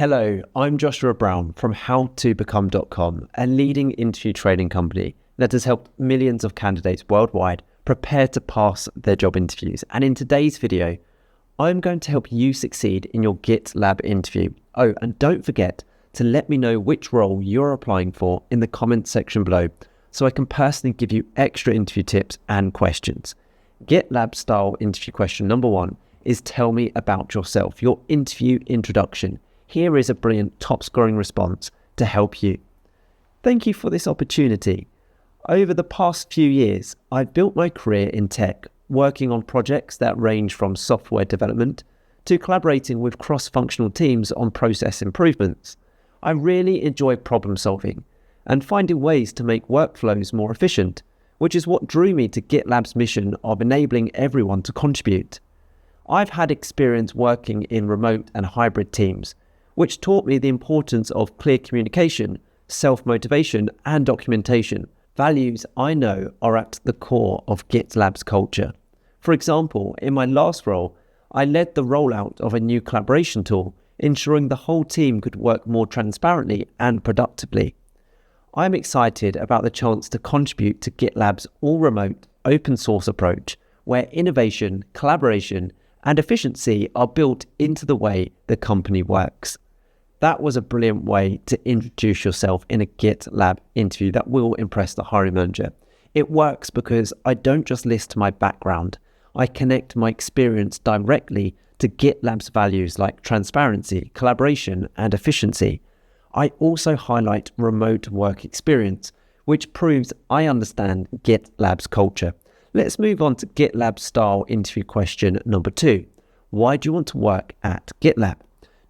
Hello, I'm Joshua Brown from howtobecome.com, a leading interview training company that has helped millions of candidates worldwide prepare to pass their job interviews. And in today's video, I'm going to help you succeed in your GitLab interview. Oh, and don't forget to let me know which role you're applying for in the comments section below so I can personally give you extra interview tips and questions. GitLab style interview question number 1 is tell me about yourself, your interview introduction. Here is a brilliant top scoring response to help you. Thank you for this opportunity. Over the past few years, I've built my career in tech, working on projects that range from software development to collaborating with cross-functional teams on process improvements. I really enjoy problem solving and finding ways to make workflows more efficient, which is what drew me to GitLab's mission of enabling everyone to contribute. I've had experience working in remote and hybrid teams, which taught me the importance of clear communication, self-motivation, and documentation. Values I know are at the core of GitLab's culture. For example, in my last role, I led the rollout of a new collaboration tool, ensuring the whole team could work more transparently and productively. I'm excited about the chance to contribute to GitLab's all-remote, open-source approach, where innovation, collaboration, and efficiency are built into the way the company works. That was a brilliant way to introduce yourself in a GitLab interview that will impress the hiring manager. It works because I don't just list my background. I connect my experience directly to GitLab's values like transparency, collaboration, and efficiency. I also highlight remote work experience, which proves I understand GitLab's culture. Let's move on to GitLab style interview question number 2. Why do you want to work at GitLab?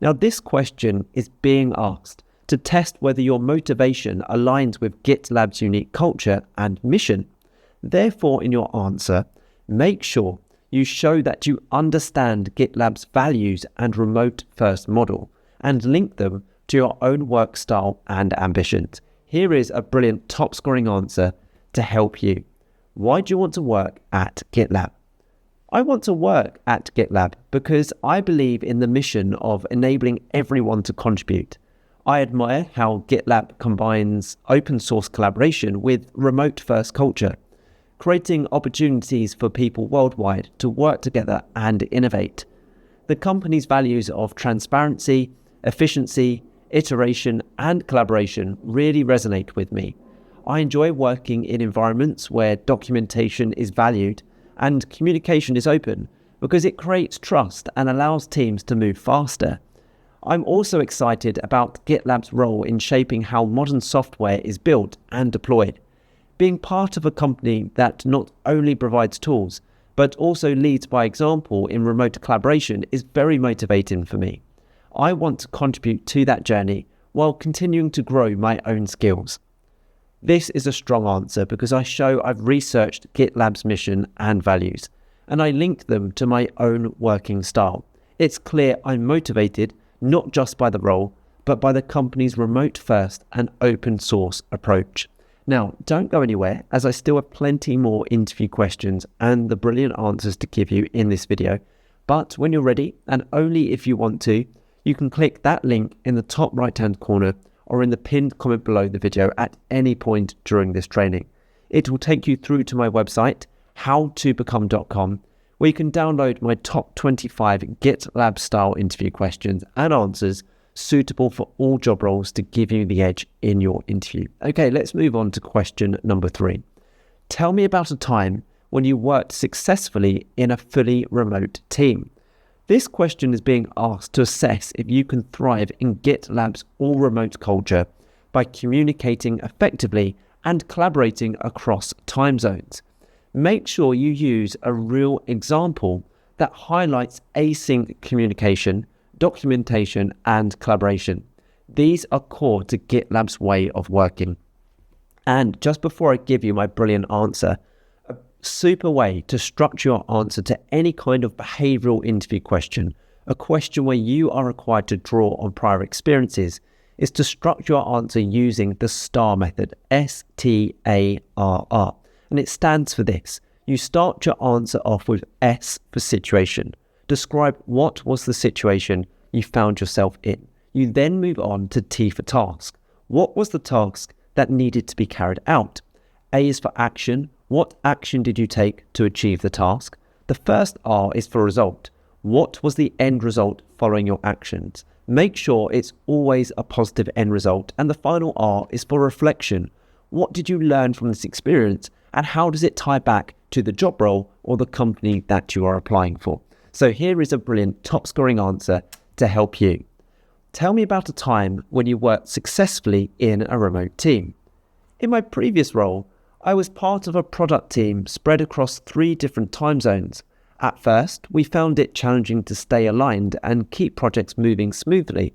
Now, this question is being asked to test whether your motivation aligns with GitLab's unique culture and mission. Therefore, in your answer, make sure you show that you understand GitLab's values and remote-first model and link them to your own work style and ambitions. Here is a brilliant top-scoring answer to help you. Why do you want to work at GitLab? I want to work at GitLab because I believe in the mission of enabling everyone to contribute. I admire how GitLab combines open source collaboration with remote first culture, creating opportunities for people worldwide to work together and innovate. The company's values of transparency, efficiency, iteration, and collaboration really resonate with me. I enjoy working in environments where documentation is valued and communication is open because it creates trust and allows teams to move faster. I'm also excited about GitLab's role in shaping how modern software is built and deployed. Being part of a company that not only provides tools, but also leads by example in remote collaboration is very motivating for me. I want to contribute to that journey while continuing to grow my own skills. This is a strong answer because I show I've researched GitLab's mission and values, and I link them to my own working style. It's clear I'm motivated not just by the role, but by the company's remote first and open source approach. Now, don't go anywhere as I still have plenty more interview questions and the brilliant answers to give you in this video. But when you're ready, and only if you want to, you can click that link in the top right-hand corner or in the pinned comment below the video at any point during this training. It will take you through to my website, howtobecome.com, where you can download my top 25 GitLab style interview questions and answers suitable for all job roles to give you the edge in your interview. Okay, let's move on to question number 3. Tell me about a time when you worked successfully in a fully remote team. This question is being asked to assess if you can thrive in GitLab's all-remote culture by communicating effectively and collaborating across time zones. Make sure you use a real example that highlights async communication, documentation, and collaboration. These are core to GitLab's way of working. And just before I give you my brilliant answer, super way to structure your answer to any kind of behavioral interview question, a question where you are required to draw on prior experiences, is to structure your answer using the STAR method, STARR. And it stands for this. You start your answer off with S for situation. Describe what was the situation you found yourself in. You then move on to T for task. What was the task that needed to be carried out? A is for action. What action did you take to achieve the task? The first R is for result. What was the end result following your actions? Make sure it's always a positive end result. And the final R is for reflection. What did you learn from this experience, and how does it tie back to the job role or the company that you are applying for? So here is a brilliant top scoring answer to help you. Tell me about a time when you worked successfully in a remote team. In my previous role, I was part of a product team spread across 3 different time zones. At first, we found it challenging to stay aligned and keep projects moving smoothly.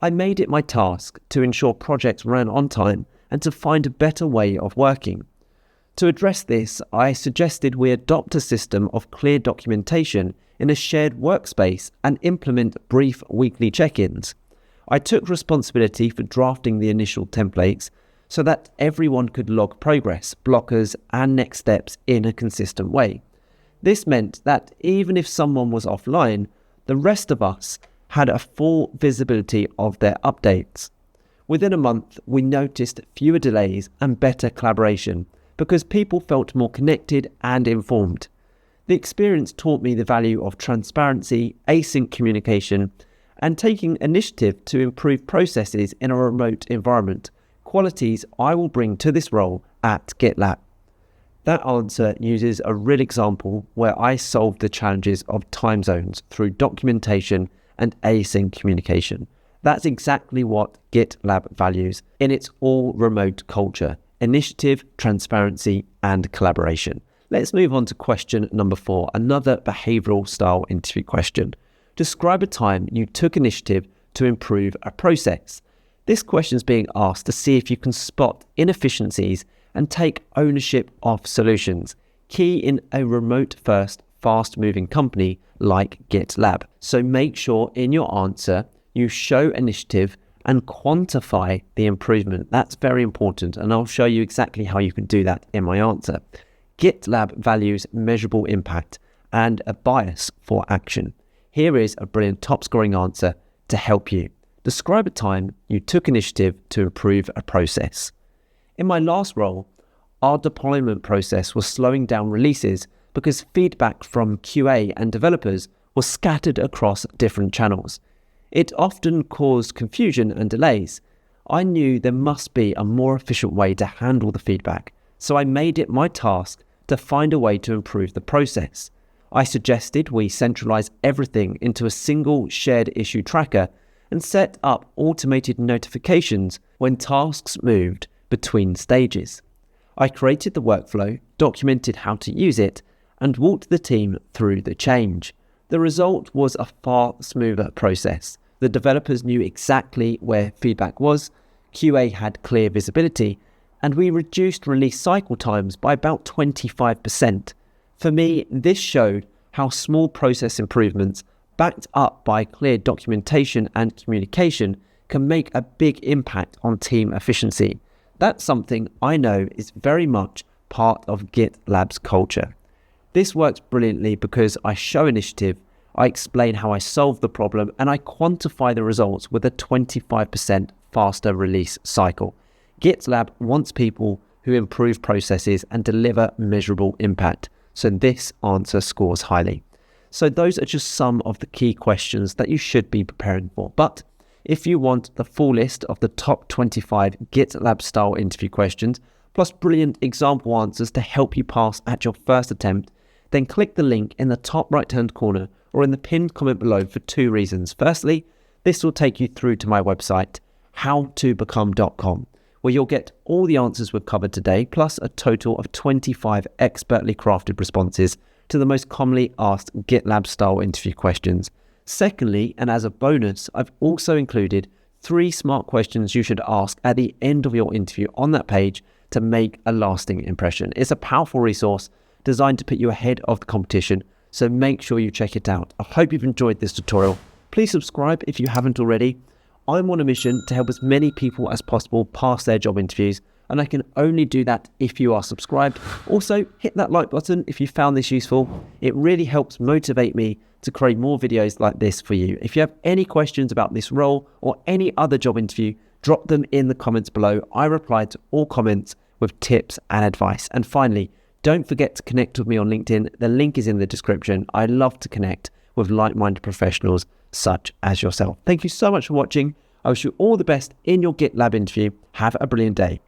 I made it my task to ensure projects ran on time and to find a better way of working. To address this, I suggested we adopt a system of clear documentation in a shared workspace and implement brief weekly check-ins. I took responsibility for drafting the initial templates so that everyone could log progress, blockers, and next steps in a consistent way. This meant that even if someone was offline, the rest of us had a full visibility of their updates. Within a month, we noticed fewer delays and better collaboration because people felt more connected and informed. The experience taught me the value of transparency, async communication, and taking initiative to improve processes in a remote environment, qualities I will bring to this role at GitLab. That answer uses a real example where I solved the challenges of time zones through documentation and async communication. That's exactly what GitLab values in its all-remote culture: initiative, transparency, and collaboration. Let's move on to question number 4, another behavioral style interview question. Describe a time you took initiative to improve a process. This question is being asked to see if you can spot inefficiencies and take ownership of solutions, key in a remote-first, fast-moving company like GitLab. So make sure in your answer you show initiative and quantify the improvement. That's very important, and I'll show you exactly how you can do that in my answer. GitLab values measurable impact and a bias for action. Here is a brilliant top-scoring answer to help you. Describe a time you took initiative to improve a process. In my last role, our deployment process was slowing down releases because feedback from QA and developers was scattered across different channels. It often caused confusion and delays. I knew there must be a more efficient way to handle the feedback, so I made it my task to find a way to improve the process. I suggested we centralize everything into a single shared issue tracker and set up automated notifications when tasks moved between stages. I created the workflow, documented how to use it, and walked the team through the change. The result was a far smoother process. The developers knew exactly where feedback was, QA had clear visibility, and we reduced release cycle times by about 25%. For me, this showed how small process improvements, backed up by clear documentation and communication, can make a big impact on team efficiency. That's something I know is very much part of GitLab's culture. This works brilliantly because I show initiative, I explain how I solve the problem, and I quantify the results with a 25% faster release cycle. GitLab wants people who improve processes and deliver measurable impact, so this answer scores highly. So those are just some of the key questions that you should be preparing for. But if you want the full list of the top 25 GitLab style interview questions, plus brilliant example answers to help you pass at your first attempt, then click the link in the top right hand corner or in the pinned comment below for 2 reasons. Firstly, this will take you through to my website, howtobecome.com, where you'll get all the answers we've covered today, plus a total of 25 expertly crafted responses to the most commonly asked GitLab style interview questions. Secondly, and as a bonus, I've also included 3 smart questions you should ask at the end of your interview on that page to make a lasting impression. It's a powerful resource designed to put you ahead of the competition, so make sure you check it out. I hope you've enjoyed this tutorial. Please subscribe if you haven't already. I'm on a mission to help as many people as possible pass their job interviews. and I can only do that if you are subscribed. Also, hit that like button if you found this useful. It really helps motivate me to create more videos like this for you. If you have any questions about this role or any other job interview, drop them in the comments below. I reply to all comments with tips and advice. And finally, don't forget to connect with me on LinkedIn. The link is in the description. I love to connect with like-minded professionals such as yourself. Thank you so much for watching. I wish you all the best in your GitLab interview. Have a brilliant day.